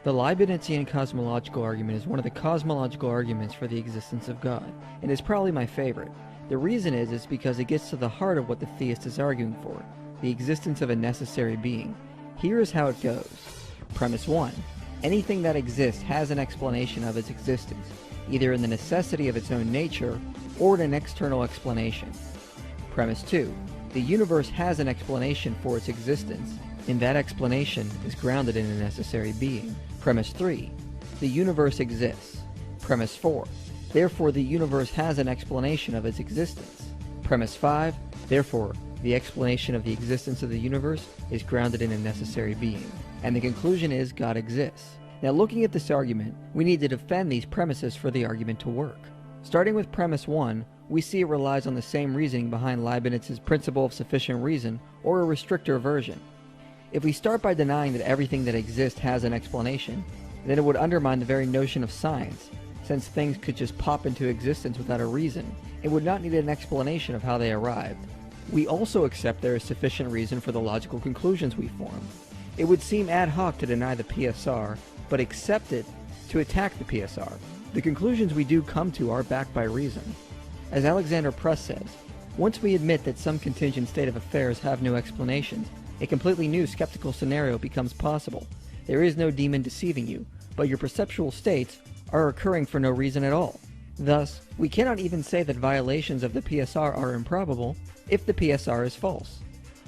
The Leibnizian cosmological argument is one of the cosmological arguments for the existence of God, and is probably my favorite. The reason is because it gets to the heart of what the theist is arguing for, the existence of a necessary being. Here is how it goes. Premise 1. Anything that exists has an explanation of its existence, either in the necessity of its own nature, or in an external explanation. Premise 2. The universe has an explanation for its existence, and that explanation is grounded in a necessary being. Premise 3. The universe exists. Premise 4. Therefore, the universe has an explanation of its existence. Premise 5. Therefore, the explanation of the existence of the universe is grounded in a necessary being. And the conclusion is God exists. Now, looking at this argument, we need to defend these premises for the argument to work. Starting with premise 1, we see it relies on the same reasoning behind Leibniz's principle of sufficient reason, or a restrictor version. If we start by denying that everything that exists has an explanation, then it would undermine the very notion of science, since things could just pop into existence without a reason, and would not need an explanation of how they arrived. We also accept there is sufficient reason for the logical conclusions we form. It would seem ad hoc to deny the PSR, but accept it to attack the PSR. The conclusions we do come to are backed by reason. As Alexander Press says, once we admit that some contingent state of affairs have no explanations, a completely new skeptical scenario becomes possible. There is no demon deceiving you, but your perceptual states are occurring for no reason at all. Thus, we cannot even say that violations of the PSR are improbable if the PSR is false.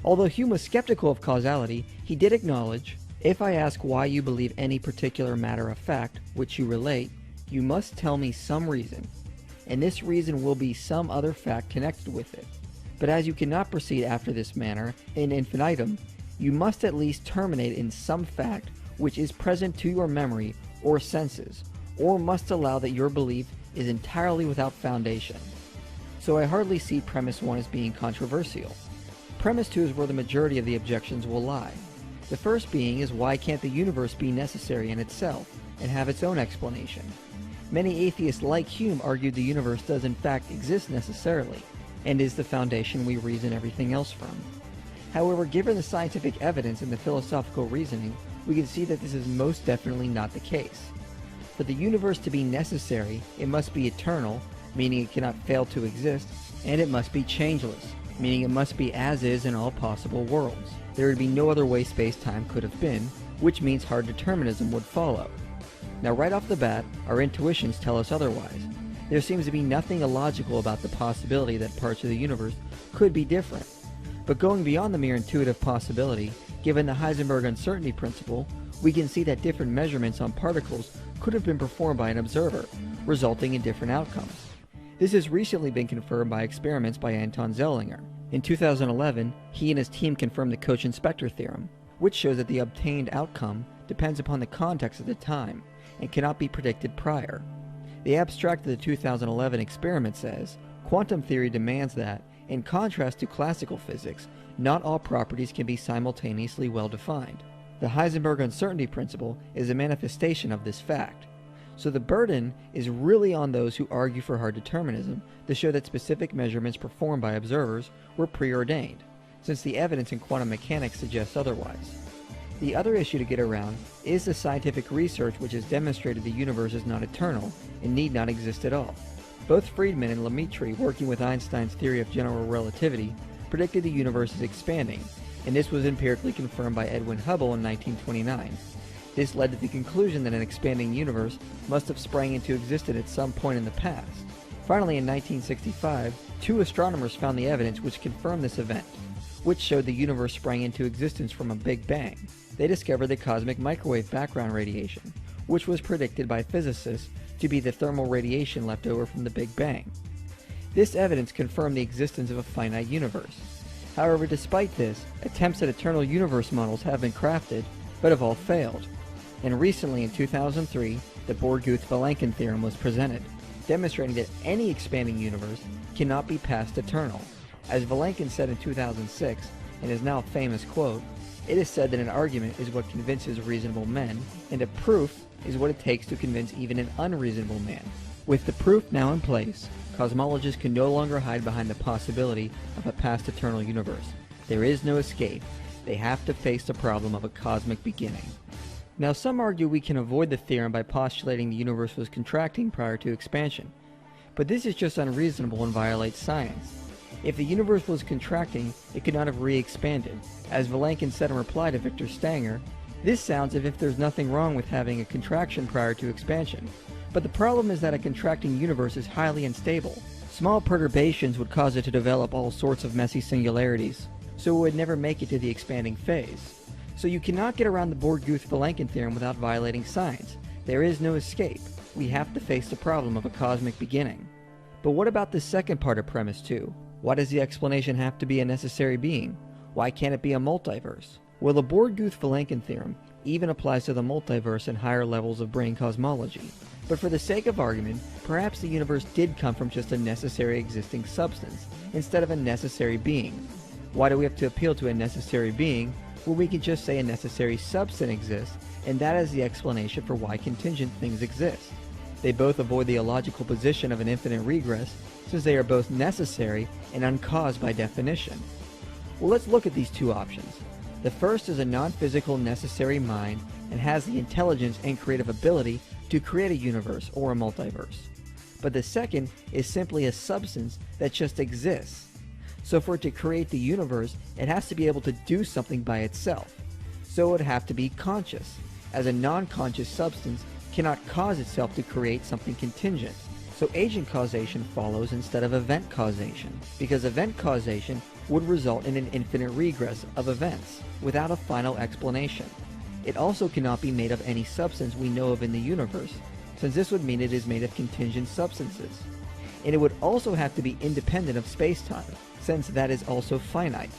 Although Hume was skeptical of causality, he did acknowledge, if I ask why you believe any particular matter of fact which you relate, you must tell me some reason, and this reason will be some other fact connected with it. But as you cannot proceed after this manner in infinitum, you must at least terminate in some fact which is present to your memory or senses, or must allow that your belief is entirely without foundation. So I hardly see premise 1 as being controversial. Premise 2 is where the majority of the objections will lie. The first being is, why can't the universe be necessary in itself and have its own explanation? Many atheists like Hume argued the universe does in fact exist necessarily, and is the foundation we reason everything else from. However, given the scientific evidence and the philosophical reasoning, we can see that this is most definitely not the case. For the universe to be necessary, it must be eternal, meaning it cannot fail to exist, and it must be changeless, meaning it must be as is in all possible worlds. There would be no other way space-time could have been, which means hard determinism would follow. Now right off the bat, our intuitions tell us otherwise. There seems to be nothing illogical about the possibility that parts of the universe could be different. But going beyond the mere intuitive possibility, given the Heisenberg uncertainty principle, we can see that different measurements on particles could have been performed by an observer, resulting in different outcomes. This has recently been confirmed by experiments by Anton Zellinger. In 2011, he and his team confirmed the Cauchy-Spector theorem, which shows that the obtained outcome depends upon the context at the time, and cannot be predicted prior. The abstract of the 2011 experiment says, quantum theory demands that, in contrast to classical physics, not all properties can be simultaneously well defined. The Heisenberg uncertainty principle is a manifestation of this fact. So the burden is really on those who argue for hard determinism to show that specific measurements performed by observers were preordained, since the evidence in quantum mechanics suggests otherwise. The other issue to get around is the scientific research which has demonstrated the universe is not eternal and need not exist at all. Both Friedman and Lemaitre, working with Einstein's theory of general relativity, predicted the universe is expanding, and this was empirically confirmed by Edwin Hubble in 1929. This led to the conclusion that an expanding universe must have sprang into existence at some point in the past. Finally, in 1965, two astronomers found the evidence which confirmed this event, which showed the universe sprang into existence from a Big Bang. They discovered the cosmic microwave background radiation, which was predicted by physicists to be the thermal radiation left over from the Big Bang. This evidence confirmed the existence of a finite universe. However, despite this, attempts at eternal universe models have been crafted, but have all failed. And recently, in 2003, the Borguth-Vilenkin theorem was presented, demonstrating that any expanding universe cannot be past eternal. As Vilenkin said in 2006, in his now famous quote, "It is said that an argument is what convinces reasonable men, and a proof is what it takes to convince even an unreasonable man." With the proof now in place, cosmologists can no longer hide behind the possibility of a past eternal universe. There is no escape. They have to face the problem of a cosmic beginning. Now, some argue we can avoid the theorem by postulating the universe was contracting prior to expansion, but this is just unreasonable and violates science. If the universe was contracting, it could not have re-expanded. As Vilenkin said in reply to Victor Stanger, this sounds as if there's nothing wrong with having a contraction prior to expansion, but the problem is that a contracting universe is highly unstable. Small perturbations would cause it to develop all sorts of messy singularities, so it would never make it to the expanding phase. So you cannot get around the Borguth-Vilenkin theorem without violating science. There is no escape. We have to face the problem of a cosmic beginning. But what about the second part of premise 2? Why does the explanation have to be a necessary being? Why can't it be a multiverse? Well, the Borguth-Vilenkin theorem even applies to the multiverse and higher levels of brain cosmology. But for the sake of argument, perhaps the universe did come from just a necessary existing substance, instead of a necessary being. Why do we have to appeal to a necessary being, where we can just say a necessary substance exists, and that is the explanation for why contingent things exist? They both avoid the illogical position of an infinite regress, since they are both necessary and uncaused by definition. Well, let's look at these two options. The first is a non-physical necessary mind and has the intelligence and creative ability to create a universe or a multiverse. But the second is simply a substance that just exists. So for it to create the universe, it has to be able to do something by itself. So it would have to be conscious, as a non-conscious substance cannot cause itself to create something contingent. So agent causation follows instead of event causation, because event causation would result in an infinite regress of events without a final explanation. It also cannot be made of any substance we know of in the universe, since this would mean it is made of contingent substances. And it would also have to be independent of space-time, since that is also finite.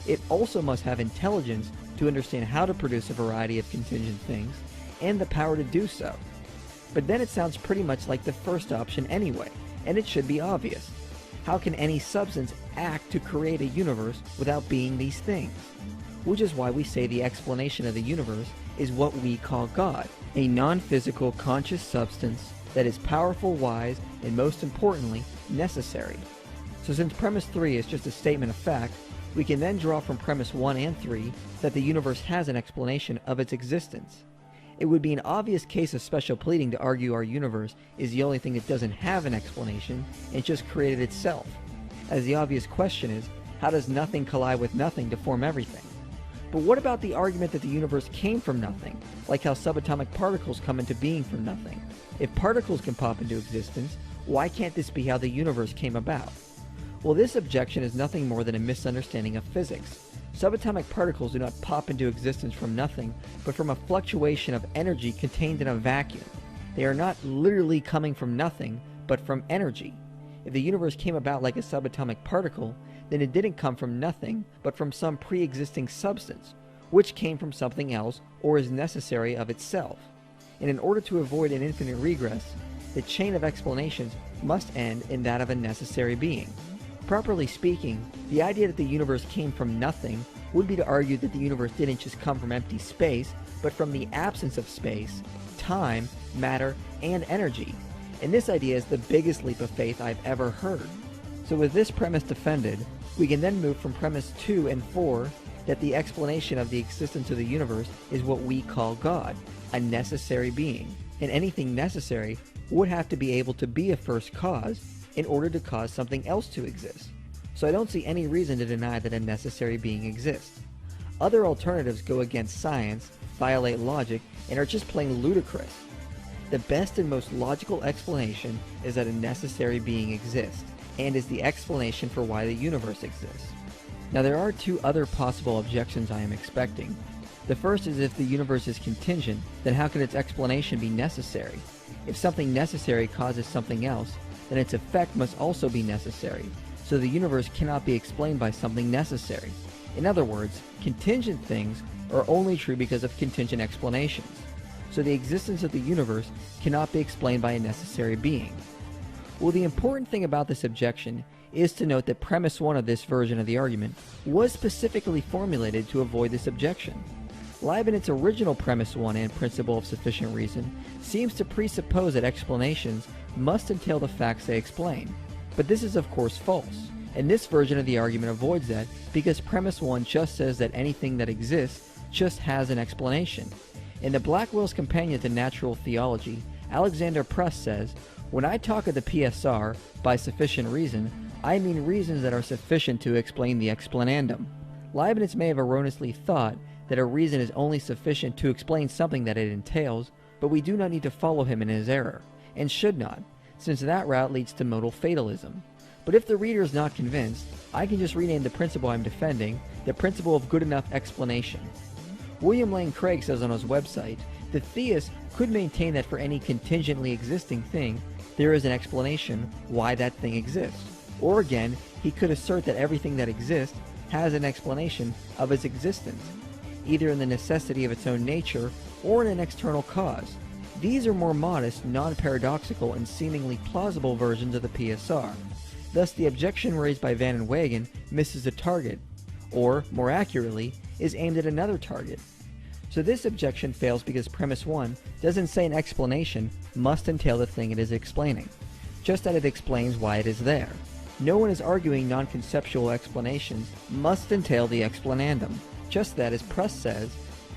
It also must have intelligence to understand how to produce a variety of contingent things, and the power to do so. But then it sounds pretty much like the first option anyway, and it should be obvious. How can any substance act to create a universe without being these things? Which is why we say the explanation of the universe is what we call God, a non-physical conscious substance that is powerful, wise, and most importantly, necessary. So since premise 3 is just a statement of fact, we can then draw from premise 1 and 3 that the universe has an explanation of its existence. It would be an obvious case of special pleading to argue our universe is the only thing that doesn't have an explanation and just created itself, as the obvious question is, how does nothing collide with nothing to form everything? But what about the argument that the universe came from nothing, like how subatomic particles come into being from nothing? If particles can pop into existence, why can't this be how the universe came about? Well, this objection is nothing more than a misunderstanding of physics. Subatomic particles do not pop into existence from nothing, but from a fluctuation of energy contained in a vacuum. They are not literally coming from nothing, but from energy. If the universe came about like a subatomic particle, then it didn't come from nothing, but from some pre-existing substance, which came from something else or is necessary of itself. And in order to avoid an infinite regress, the chain of explanations must end in that of a necessary being. Properly speaking, the idea that the universe came from nothing would be to argue that the universe didn't just come from empty space, but from the absence of space, time, matter, and energy. And this idea is the biggest leap of faith I've ever heard. So with this premise defended, we can then move from premise 2 and 4 that the explanation of the existence of the universe is what we call God, a necessary being. And anything necessary would have to be able to be a first cause in order to cause something else to exist. So I don't see any reason to deny that a necessary being exists. Other alternatives go against science, violate logic, and are just plain ludicrous. The best and most logical explanation is that a necessary being exists, and is the explanation for why the universe exists. Now there are two other possible objections I am expecting. The first is if the universe is contingent, then how can its explanation be necessary? If something necessary causes something else, then its effect must also be necessary, so the universe cannot be explained by something necessary. In other words, contingent things are only true because of contingent explanations, so the existence of the universe cannot be explained by a necessary being. Well, the important thing about this objection is to note that premise 1 of this version of the argument was specifically formulated to avoid this objection. Leibniz's original premise 1 and principle of sufficient reason seems to presuppose that explanations must entail the facts they explain. But this is of course false, and this version of the argument avoids that because premise 1 just says that anything that exists just has an explanation. In the Blackwell's Companion to Natural Theology, Alexander Press says, "When I talk of the PSR, by sufficient reason, I mean reasons that are sufficient to explain the explanandum." Leibniz may have erroneously thought that a reason is only sufficient to explain something that it entails, but we do not need to follow him in his error, and should not, since that route leads to modal fatalism. But if the reader is not convinced, I can just rename the principle I'm defending the principle of good enough explanation. William Lane Craig says on his website, the theist could maintain that for any contingently existing thing, there is an explanation why that thing exists. Or again, he could assert that everything that exists has an explanation of its existence, either in the necessity of its own nature or in an external cause. These are more modest, non-paradoxical, and seemingly plausible versions of the PSR. Thus, the objection raised by Van and Wagen misses the target, or, more accurately, is aimed at another target. So this objection fails because premise 1 doesn't say an explanation must entail the thing it is explaining, just that it explains why it is there. No one is arguing non-conceptual explanations must entail the explanandum, just that, as Press says,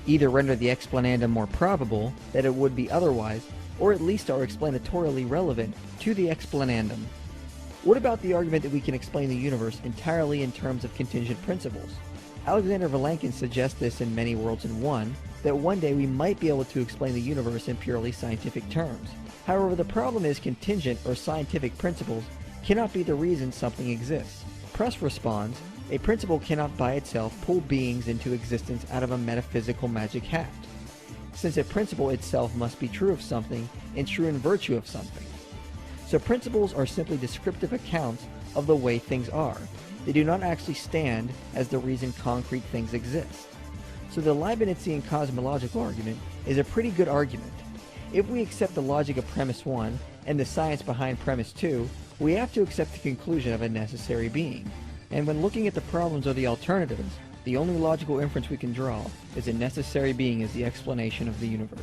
either render the explanandum more probable that it would be otherwise, or at least are explanatorily relevant to the explanandum. What about the argument that we can explain the universe entirely in terms of contingent principles? Alexander Vilenkin suggests this in Many Worlds in One, that one day we might be able to explain the universe in purely scientific terms. However, the problem is contingent or scientific principles cannot be the reason something exists. Press responds, a principle cannot by itself pull beings into existence out of a metaphysical magic hat, since a principle itself must be true of something and true in virtue of something. So principles are simply descriptive accounts of the way things are. They do not actually stand as the reason concrete things exist. So the Leibnizian cosmological argument is a pretty good argument. If we accept the logic of premise 1 and the science behind premise 2, we have to accept the conclusion of a necessary being. And when looking at the problems or the alternatives, the only logical inference we can draw is a necessary being is the explanation of the universe.